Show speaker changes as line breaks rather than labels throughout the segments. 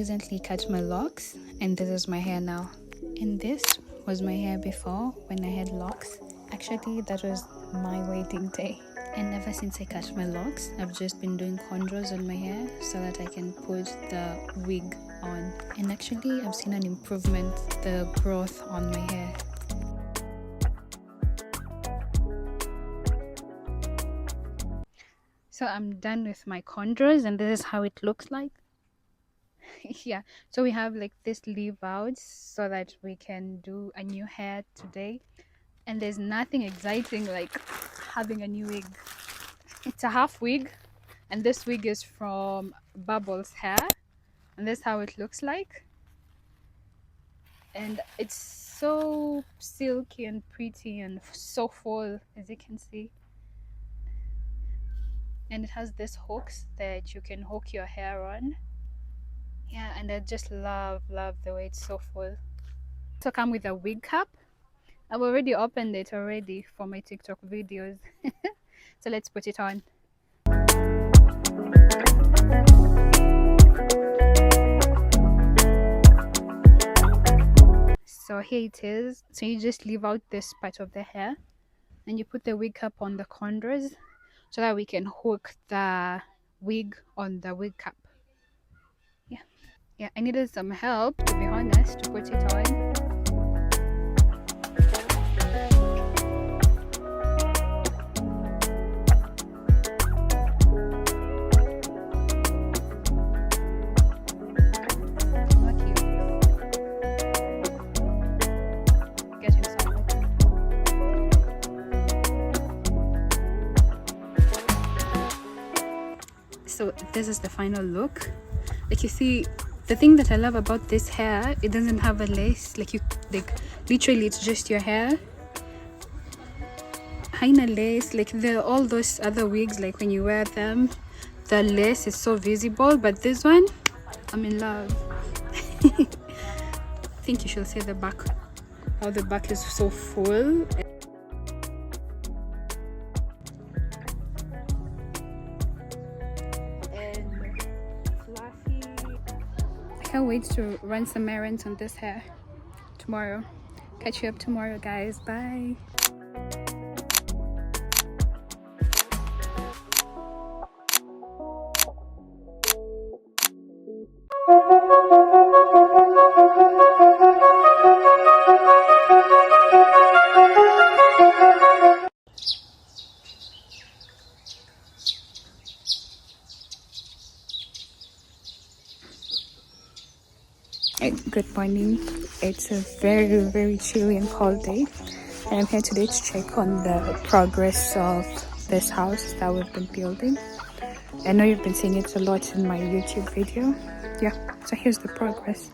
recently cut my locks, and this is my hair now. And this was my hair before when I had locks. Actually, that was my wedding day. And ever since I cut my locks, I've just been doing cornrows on my hair so that I can put the wig on. And actually, I've seen an improvement, the growth on my hair. So I'm done with my cornrows, and this is how it looks like. Yeah, so we have like this leave out so that we can do a new hair today. And there's nothing exciting like having a new wig. It's a half wig, and this wig is from Bubbles Hair, and this is how it looks like. And it's so silky and pretty and so full, as you can see. And it has these hooks that you can hook your hair on. Yeah, and I just love the way it's so full. So come with a wig cap. I've already opened it already for my TikTok videos. So let's put it on. So here it is. So you just leave out this part of the hair and you put the wig cap on the cornrows so that we can hook the wig on the wig cap. Yeah, I needed some help, to be honest, to put it on. So this is the final look. Like you see, the thing that I love about this hair, it doesn't have a lace. Like literally it's just your hair. Haina lace. Like all those other wigs, like when you wear them, the lace is so visible, but this one, I'm in love. I think you should see the back, how the back is so full. I can't wait to run some errands on this hair tomorrow. Catch you up tomorrow, guys. Bye. Good morning. It's a very chilly and cold day, and I'm here today to check on the progress of this house that we've been building. I know you've been seeing it a lot in my YouTube video. Yeah, so here's the progress.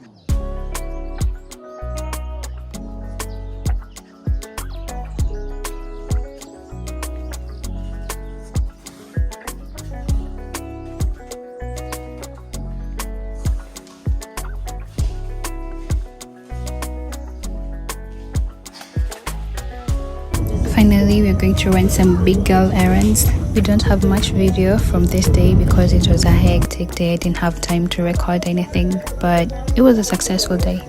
Finally, we're going to run some big girl errands. We don't have much video from this day because it was a hectic day. I didn't have time to record anything, but it was a successful day.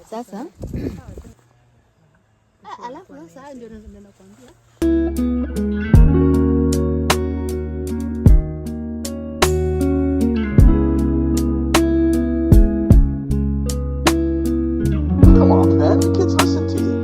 Sasa alafu sasa ndio nakwambia
Come on, man. The kids listen to you.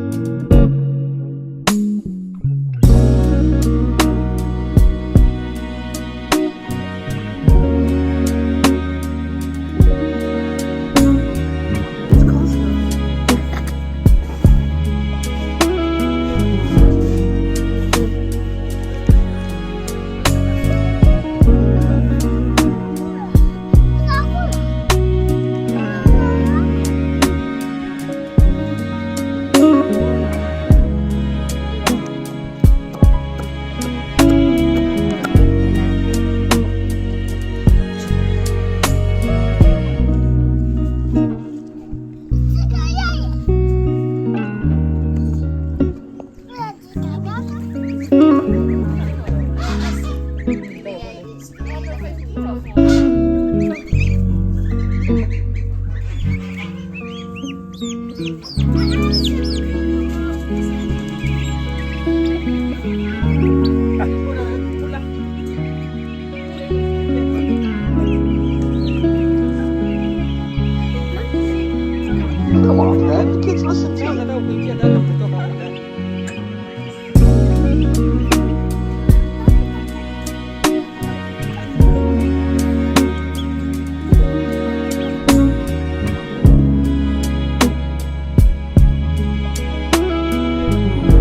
Come on, man. The kids listen to you.